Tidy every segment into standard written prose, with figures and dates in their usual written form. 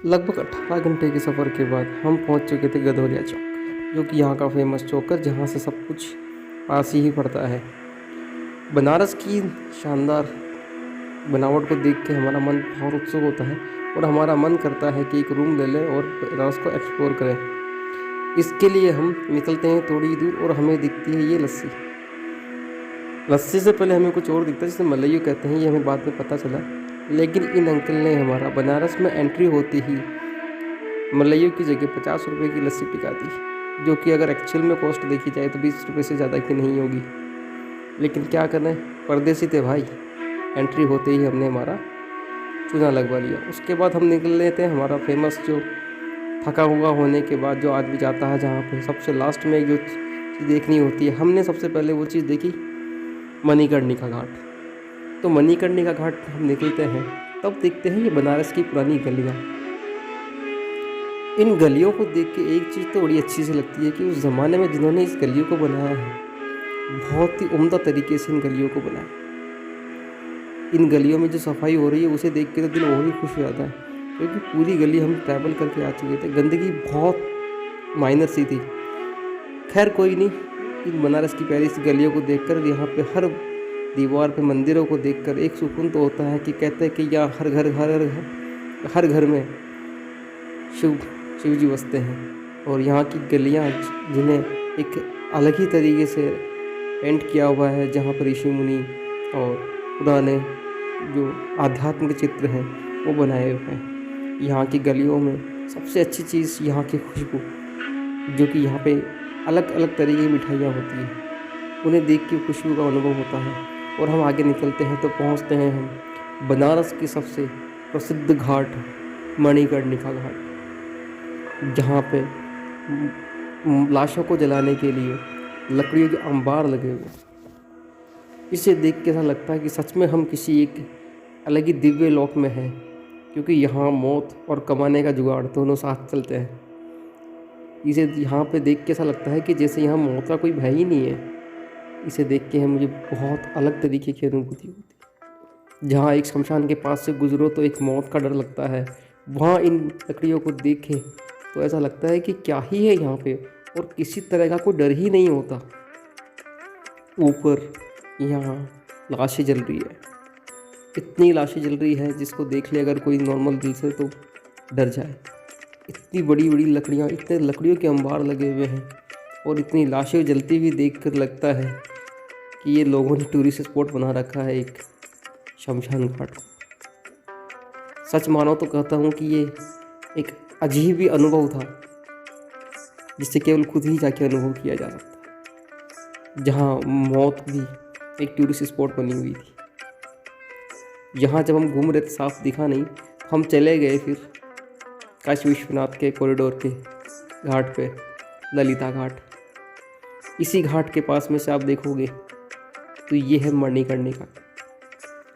लगभग 18 घंटे के सफ़र के बाद हम पहुंच चुके थे गदौलिया चौक, जो कि यहाँ का फेमस चौक है, जहाँ से सब कुछ पास ही पड़ता है। बनारस की शानदार बनावट को देख के हमारा मन बहुत उत्सुक होता है और हमारा मन करता है कि एक रूम ले लें और बनारस को एक्सप्लोर करें। इसके लिए हम निकलते हैं थोड़ी दूर और हमें दिखती है ये लस्सी। लस्सी से पहले हमें कुछ और दिखता है जिसे मलइयो कहते हैं, ये हमें बाद में पता चला। लेकिन इन अंकल ने हमारा बनारस में एंट्री होते ही मलइयो की जगह 50 रुपये की लस्सी टिका दी, जो कि अगर एक्चुअल में कॉस्ट देखी जाए तो 20 रुपये से ज़्यादा की नहीं होगी। लेकिन क्या करें, परदेसी थे भाई। एंट्री होते ही हमने हमारा चूना लगवा लिया। उसके बाद हम निकल लेते हैं हमारा फेमस, जो थका हुआ होने के बाद जो आदमी जाता है जहाँ पे सबसे लास्ट में जो चीज़ देखनी होती है, हमने सबसे पहले वो चीज़ देखी, मणिकर्णिका घाट। तो मणिकर्णिका घाट हम निकलते हैं, तब देखते हैं ये बनारस की पुरानी गलियाँ। इन गलियों को देख के एक चीज़ तो बड़ी अच्छी सी लगती है कि उस ज़माने में जिन्होंने इस गलियों को बनाया है, बहुत ही उम्दा तरीके से इन गलियों को बनाया। इन गलियों में जो सफाई हो रही है उसे देख के तो दिल और ही खुश हो जाता है, क्योंकि पूरी गली हम ट्रैवल करके आ चुके थे। गंदगी बहुत माइनर सी थी। खैर कोई नहीं, इन बनारस की प्यारी सी गलियों को देखकर, यहाँ पे हर दीवार पे मंदिरों को देखकर एक सुकून तो होता है कि कहते हैं कि यहाँ हर घर में शिव जी बसते हैं। और यहाँ की गलियाँ जिन्हें एक अलग ही तरीके से पेंट किया हुआ है, जहाँ पर ऋषि मुनि और पुराने जो आध्यात्मिक चित्र हैं वो बनाए हुए हैं। यहाँ की गलियों में सबसे अच्छी चीज़ यहाँ की खुशबू, जो कि यहाँ पे अलग अलग तरीके की मिठाइयाँ होती हैं, उन्हें देख के खुशबू का अनुभव होता है। और हम आगे निकलते हैं तो पहुँचते हैं हम बनारस की सबसे प्रसिद्ध घाट मणिकर्णिका घाट, जहाँ पे लाशों को जलाने के लिए लकड़ियों के अंबार लगे हुए। इसे देख के ऐसा लगता है कि सच में हम किसी एक अलग ही दिव्य लोक में हैं, क्योंकि यहाँ मौत और कमाने का जुगाड़ दोनों साथ चलते हैं। इसे यहाँ पे देख के ऐसा लगता है कि जैसे यहाँ मौत का कोई भय ही नहीं है। इसे देख के मुझे बहुत अलग तरीके की अनुभूति होती है। जहाँ एक शमशान के पास से गुजरो तो एक मौत का डर लगता है, वहाँ इन लकड़ियों को देखे तो ऐसा लगता है कि क्या ही है यहाँ पे, और किसी तरह का कोई डर ही नहीं होता। ऊपर यहाँ लाशें जल रही है, इतनी लाशें जल रही है जिसको देख ले अगर कोई नॉर्मल दिल से तो डर जाए। इतनी बड़ी बड़ी लकड़ियाँ, इतने लकड़ियों के अंबार लगे हुए हैं और इतनी लाशें जलती हुई देखकर लगता है कि ये लोगों ने टूरिस्ट स्पॉट बना रखा है एक शमशान घाट को। सच मानो तो कहता हूँ कि ये एक अजीब ही अनुभव था, जिसे केवल खुद ही जाके अनुभव किया जा सकता है। जहाँ मौत भी एक टूरिस्ट स्पॉट बनी हुई थी। यहाँ जब हम घूम रहे थे साफ दिखा नहीं, तो हम चले गए फिर काशी विश्वनाथ के कॉरिडोर के घाट पे, ललिता घाट। इसी घाट के पास में से आप देखोगे तो ये है मणिकर्णिका,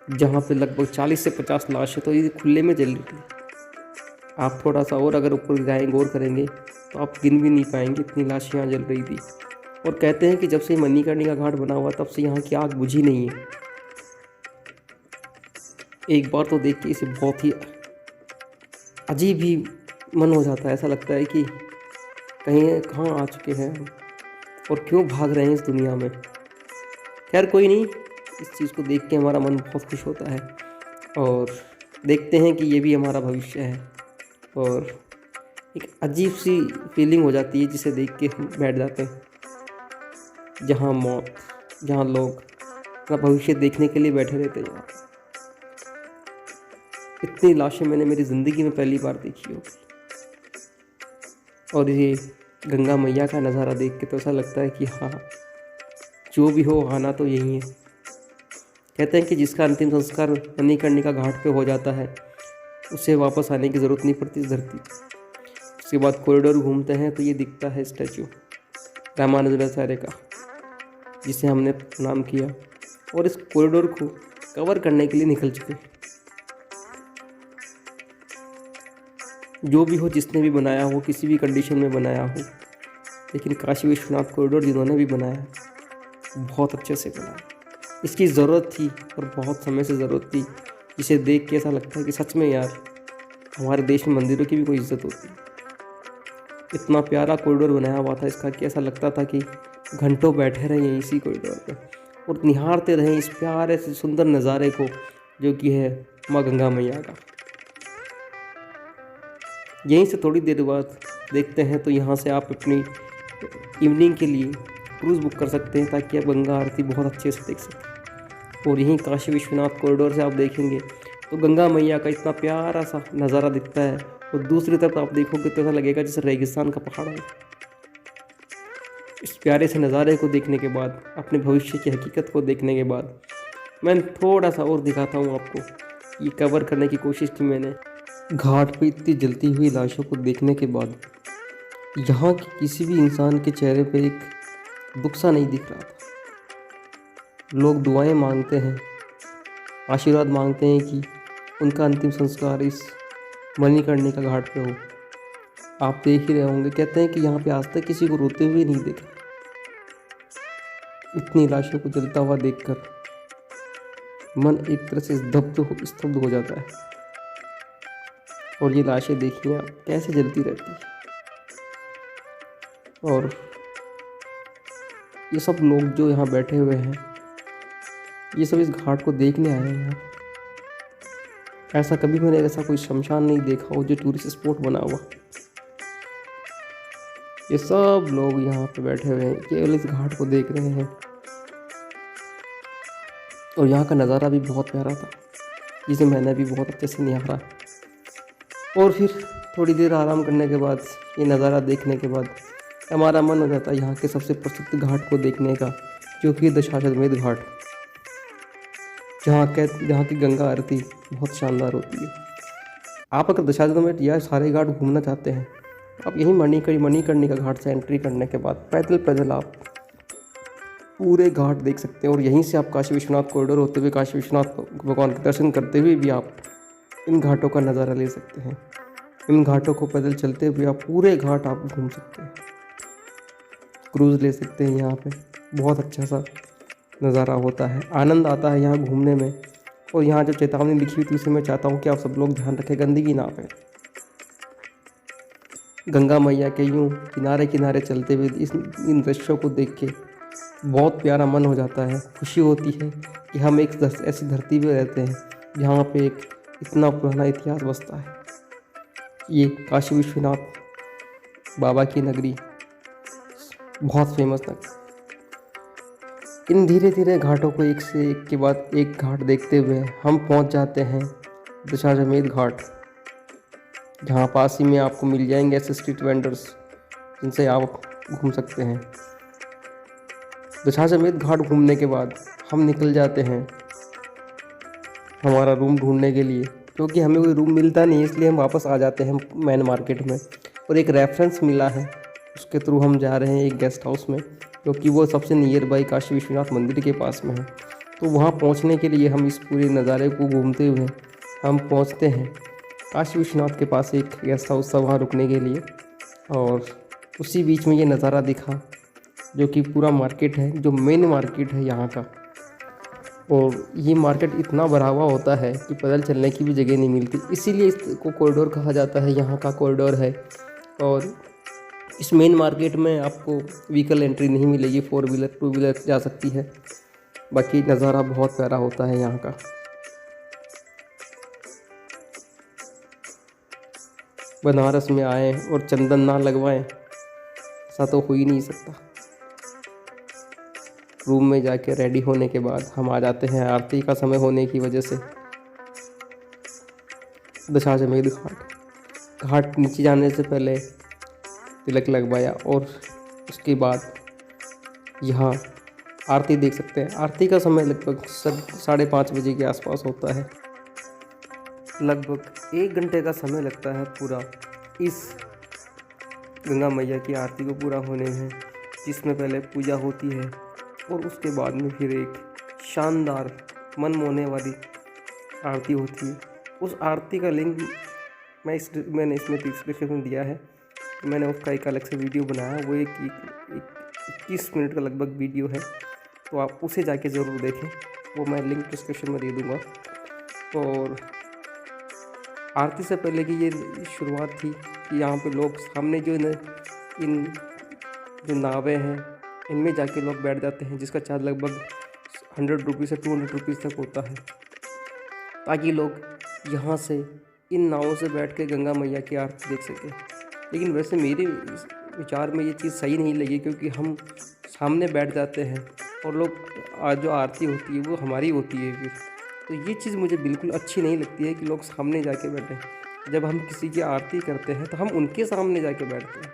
जहाँ पे लगभग 40 से 50 लाशें तो ये खुले में जल रही थी। आप थोड़ा सा और अगर ऊपर जाएँ गौर करेंगे तो आप गिन भी नहीं पाएंगे, इतनी लाशें यहाँ जल रही थी। और कहते हैं कि जब से मणिकर्णिका घाट बना हुआ तब से यहाँ की आग बुझी नहीं है। एक बार तो देख के इसे बहुत ही अजीब ही मन हो जाता है। ऐसा लगता है कि कहीं कहाँ आ चुके हैं हम और क्यों भाग रहे हैं इस दुनिया में। खैर कोई नहीं, इस चीज़ को देख के हमारा मन बहुत खुश होता है और देखते हैं कि ये भी हमारा भविष्य है। और एक अजीब सी फीलिंग हो जाती है जिसे देख के हम बैठ जाते हैं। जहाँ मौत, जहाँ लोग अपना भविष्य देखने के लिए बैठे रहते हैं। यहाँ इतनी लाशें मैंने मेरी ज़िंदगी में पहली बार देखी होगी। और ये गंगा मैया का नज़ारा देख के तो ऐसा लगता है कि हाँ, जो भी हो आना तो यही है। कहते हैं कि जिसका अंतिम संस्कार मणिकर्णिका घाट पे हो जाता है उसे वापस आने की ज़रूरत नहीं पड़ती इस धरती पर। उसके बाद कॉरिडोर घूमते हैं तो ये दिखता है स्टैचू रामानुजाचार्य का, जिसे हमने प्रणाम किया और इस कॉरिडोर को कवर करने के लिए निकल चुके। जो भी हो, जिसने भी बनाया हो, किसी भी कंडीशन में बनाया हो, लेकिन काशी विश्वनाथ कॉरिडोर जिन्होंने भी बनाया बहुत अच्छे से बनाया। इसकी ज़रूरत थी और बहुत समय से ज़रूरत थी, जिसे देख के ऐसा लगता है कि सच में यार हमारे देश में मंदिरों की भी कोई इज्जत होती है। इतना प्यारा कॉरिडोर बनाया हुआ था इसका कि ऐसा लगता था कि घंटों बैठे रहे यहीं इसी कॉरिडोर पे और निहारते रहें इस प्यारे से सुंदर नज़ारे को, जो कि है माँ गंगा मैया का। यहीं से थोड़ी देर बाद देखते हैं तो यहाँ से आप अपनी इवनिंग के लिए क्रूज़ बुक कर सकते हैं, ताकि आप गंगा आरती बहुत अच्छे से देख सकें। और यहीं काशी विश्वनाथ कॉरिडोर से आप देखेंगे तो गंगा मैया का इतना प्यारा सा नज़ारा दिखता है, और दूसरी तरफ आप देखोगे तो ऐसा लगेगा जैसे रेगिस्तान का पहाड़ है। इस प्यारे से नज़ारे को देखने के बाद, अपने भविष्य की हकीकत को देखने के बाद, मैं थोड़ा सा और दिखाता हूँ आपको। ये कवर करने की कोशिश की मैंने। घाट पे इतनी जलती हुई लाशों को देखने के बाद यहाँ के किसी भी इंसान के चेहरे पे एक दुख सा नहीं दिख रहा था। लोग दुआएं मांगते हैं, आशीर्वाद मांगते हैं कि उनका अंतिम संस्कार इस मणिकर्णिका घाट पे हो। आप देख ही रहे होंगे, कहते हैं कि यहाँ पे आज तक किसी को रोते हुए नहीं देखा। इतनी लाशों को जलता हुआ देखकर मन एक तरह से स्तब्ध हो जाता है। और ये लाशें देखिए आप कैसे जलती रहती है, और ये सब लोग जो यहाँ बैठे हुए हैं, ये सब इस घाट को देखने आए हैं यहाँ। ऐसा कभी मैंने ऐसा कोई शमशान नहीं देखा हो जो टूरिस्ट स्पॉट बना हुआ। ये सब लोग यहाँ पे बैठे हुए हैं, केवल इस घाट को देख रहे हैं। और यहाँ का नज़ारा भी बहुत प्यारा था, जिसे मैंने भी बहुत अच्छे से निहारा। और फिर थोड़ी देर आराम करने के बाद, ये नज़ारा देखने के बाद हमारा मन हो जाता है यहाँ के सबसे प्रसिद्ध घाट को देखने का, जो कि दशाश्वमेध घाट, जहाँ की गंगा आरती बहुत शानदार होती है। आप अगर दशाश्वमेध या सारे घाट घूमना चाहते हैं, आप यहीं मणिकर्णिका घाट से एंट्री करने के बाद पैदल आप पूरे घाट देख सकते हैं। और यहीं से आप काशी विश्वनाथ कॉरिडोर होते हुए काशी विश्वनाथ भगवान के दर्शन करते हुए भी आप इन घाटों का नज़ारा ले सकते हैं। इन घाटों को पैदल चलते हुए आप पूरे घाट आप घूम सकते हैं, क्रूज़ ले सकते हैं। यहाँ पे बहुत अच्छा सा नज़ारा होता है, आनंद आता है यहाँ घूमने में। और यहाँ जो चेतावनी लिखी हुई थी उसे मैं चाहता हूँ कि आप सब लोग ध्यान रखें, गंदगी ना फैले। गंगा मैया के यूँ किनारे किनारे चलते हुए इन दृश्यों को देख के बहुत प्यारा मन हो जाता है। खुशी होती है कि हम एक ऐसी धरती पे रहते हैं जहाँ पे एक इतना पुराना इतिहास बसता है। ये काशी विश्वनाथ बाबा की नगरी बहुत फेमस नगरी। इन धीरे धीरे घाटों को एक से एक के बाद एक घाट देखते हुए हम पहुंच जाते हैं दशाश्वमेध घाट, जहां पास ही में आपको मिल जाएंगे ऐसे स्ट्रीट वेंडर्स जिनसे आप घूम सकते हैं। दशाश्वमेध घाट घूमने के बाद हम निकल जाते हैं हमारा रूम ढूंढने के लिए, क्योंकि हमें कोई रूम मिलता नहीं है, इसलिए हम वापस आ जाते हैं मेन मार्केट में। और एक रेफरेंस मिला है, उसके थ्रू हम जा रहे हैं एक गेस्ट हाउस में, क्योंकि वो सबसे नियर बाई काशी विश्वनाथ मंदिर के पास में है। तो वहाँ पहुँचने के लिए हम इस पूरे नज़ारे को घूमते हुए हम पहुँचते हैं काशी विश्वनाथ के पास एक गेस्ट हाउस था वहाँ रुकने के लिए। और उसी बीच में ये नज़ारा दिखा, जो कि पूरा मार्केट है, जो मेन मार्केट है यहाँ का। और ये मार्केट इतना भरा हुआ होता है कि पैदल चलने की भी जगह नहीं मिलती, इसीलिए इसको कॉरिडोर कहा जाता है, यहाँ का कॉरिडोर है। और इस मेन मार्केट में आपको व्हीकल एंट्री नहीं मिलेगी, 4 व्हीलर 2 व्हीलर जा सकती है। बाकी नज़ारा बहुत प्यारा होता है यहाँ का। बनारस में आए और चंदन ना लगवाएं, ऐसा तो हो ही नहीं सकता। रूम में जाके रेडी होने के बाद हम आ जाते हैं आरती का समय होने की वजह से दशाश्वमेध घाट नीचे जाने से पहले तिलक लगवाया, और उसके बाद यहाँ आरती देख सकते हैं। आरती का समय लगभग 5:30 बजे के आसपास होता है। लगभग 1 घंटे का समय लगता है पूरा इस गंगा मैया की आरती को पूरा होने में, जिसमें पहले पूजा होती है और उसके बाद में फिर एक शानदार मन मोहने वाली आरती होती है। उस आरती का लिंक मैंने इसमें डिस्क्रिप्शन में दिया है। मैंने उसका एक अलग से वीडियो बनाया, वो एक 21 मिनट का लगभग वीडियो है, तो आप उसे जाके ज़रूर देखें, वो मैं लिंक डिस्क्रिप्शन में दे दूँगा। और आरती से पहले की ये शुरुआत थी कि यहाँ पे लोग सामने जो इन जो नावें हैं इनमें जाके लोग बैठ जाते हैं, जिसका चार्ज लगभग 100 रुपीज़ से 200 रुपीज़ तक होता है, ताकि लोग यहाँ से इन नावों से बैठ के गंगा मैया की आरती देख सकें। लेकिन वैसे मेरे विचार में ये चीज़ सही नहीं लगी, क्योंकि हम सामने बैठ जाते हैं और लोग जो आरती होती है वो हमारी होती है फिर। तो ये चीज़ मुझे बिल्कुल अच्छी नहीं लगती है कि लोग सामने जाके बैठें। जब हम किसी की आरती करते हैं तो हम उनके सामने जाके बैठते हैं।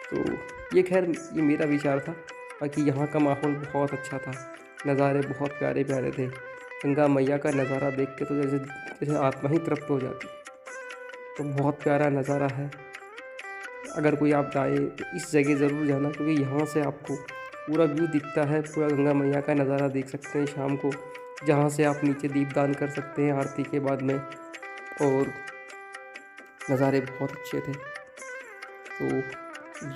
तो ये खैर ये मेरा विचार था। बाकी यहाँ का माहौल बहुत अच्छा था, नज़ारे बहुत प्यारे प्यारे थे। गंगा मैया का नज़ारा देख के तो जैसे जैसे आत्मा ही तृप्त हो जाती। तो बहुत प्यारा नज़ारा है। अगर कोई आप जाए तो इस जगह ज़रूर जाना, क्योंकि यहाँ से आपको पूरा व्यू दिखता है, पूरा गंगा मैया का नज़ारा देख सकते हैं शाम को, जहाँ से आप नीचे दीपदान कर सकते हैं आरती के बाद में। और नज़ारे बहुत अच्छे थे। तो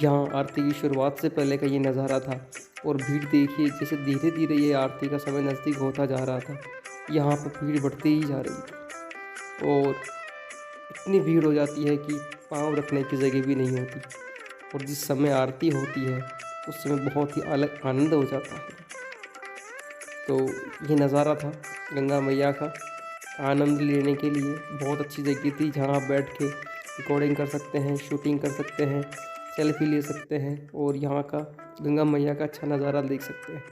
यहाँ आरती की शुरुआत से पहले का ये नज़ारा था। और भीड़ देखिए, जैसे धीरे धीरे ये आरती का समय नज़दीक होता जा रहा था, यहाँ पर भीड़ बढ़ती ही जा रही थी। और इतनी भीड़ हो जाती है कि पाँव रखने की जगह भी नहीं होती। और जिस समय आरती होती है उस समय बहुत ही अलग आनंद हो जाता है। तो ये नज़ारा था गंगा मैया का। आनंद लेने के लिए बहुत अच्छी जगह थी, जहाँ आप बैठ के रिकॉर्डिंग कर सकते हैं, शूटिंग कर सकते हैं, सेल्फी ले सकते हैं और यहाँ का गंगा मैया का अच्छा नज़ारा देख सकते हैं।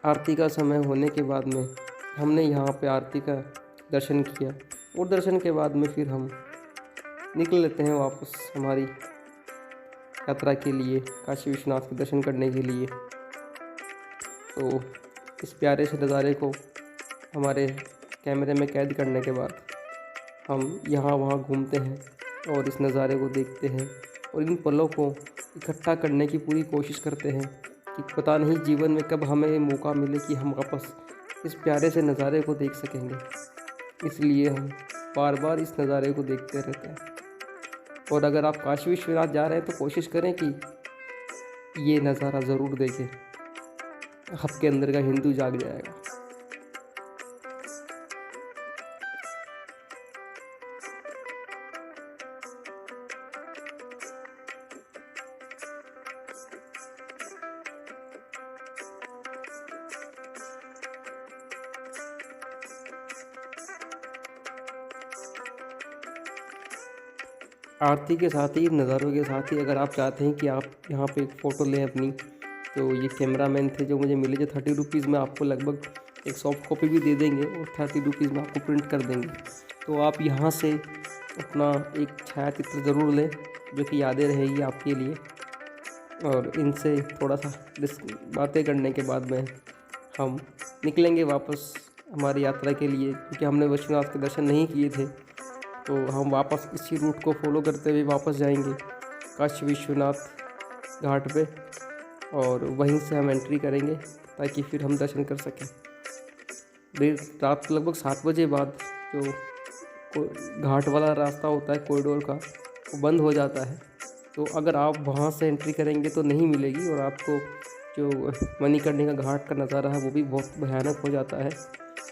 आरती का समय होने के बाद में हमने यहाँ पे आरती का दर्शन किया और दर्शन के बाद में फिर हम निकल लेते हैं वापस हमारी यात्रा के लिए, काशी विश्वनाथ के दर्शन करने के लिए। तो इस प्यारे से नज़ारे को हमारे कैमरे में कैद करने के बाद हम यहाँ वहाँ घूमते हैं और इस नज़ारे को देखते हैं और इन पलों को इकट्ठा करने की पूरी कोशिश करते हैं कि पता नहीं जीवन में कब हमें मौका मिले कि हम वापस इस प्यारे से नज़ारे को देख सकेंगे। इसलिए हम बार बार इस नज़ारे को देखते रहते हैं। और अगर आप काशी विश्वनाथ जा रहे हैं तो कोशिश करें कि ये नज़ारा ज़रूर देखें, आपके अंदर का हिंदू जाग जाएगा। आरती के साथ ही, नज़ारों के साथ ही, अगर आप चाहते हैं कि आप यहाँ पे एक फ़ोटो लें अपनी, तो ये कैमरामैन थे जो मुझे मिले, जो 30 रुपीज़ में आपको लगभग एक सॉफ्ट कॉपी भी दे देंगे और 30 रुपीज़ में आपको प्रिंट कर देंगे। तो आप यहाँ से अपना एक छायाचित्र ज़रूर लें, जो कि यादें रहेगी आपके लिए। और इनसे थोड़ा सा बातें करने के बाद में हम निकलेंगे वापस हमारी यात्रा के लिए, क्योंकि हमने विश्वनाथ के दर्शन नहीं किए थे। तो हम वापस इसी रूट को फॉलो करते हुए वापस जाएंगे काशी विश्वनाथ घाट पे और वहीं से हम एंट्री करेंगे ताकि फिर हम दर्शन कर सकें। देर रात लगभग 7 बजे बाद जो घाट वाला रास्ता होता है कॉरिडोर का, वो बंद हो जाता है। तो अगर आप वहाँ से एंट्री करेंगे तो नहीं मिलेगी और आपको जो मणिकर्णिका का घाट का नज़ारा है वो भी बहुत भयानक हो जाता है।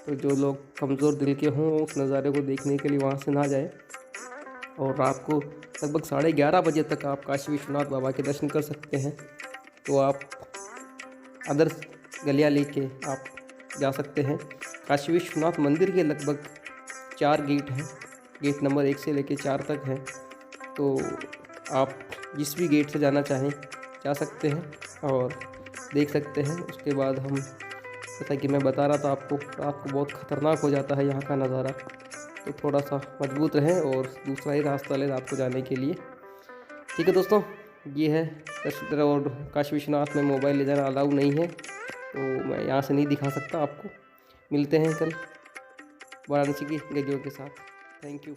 तो जो लोग कमज़ोर दिल के हों उस नज़ारे को देखने के लिए वहाँ से ना जाए। और रात को लगभग 11:30 बजे तक आप काशी विश्वनाथ बाबा के दर्शन कर सकते हैं। तो आप अदर गलियाँ लेके आप जा सकते हैं। काशी विश्वनाथ मंदिर के लगभग 4 गेट हैं, गेट नंबर 1 से लेके 4 तक हैं। तो आप जिस भी गेट से जाना चाहें जा सकते हैं और देख सकते हैं। उसके बाद हम, जैसा कि मैं बता रहा था आपको, रात को बहुत ख़तरनाक हो जाता है यहाँ का नज़ारा। तो थोड़ा सा मजबूत रहें और दूसरा ही रास्ता लें रात को जाने के लिए। ठीक है दोस्तों, ये है दर्शन। और काशी विश्वनाथ में मोबाइल ले जाना अलाउ नहीं है, तो मैं यहाँ से नहीं दिखा सकता आपको। मिलते हैं कल वाराणसी की गजों के साथ। Thank you.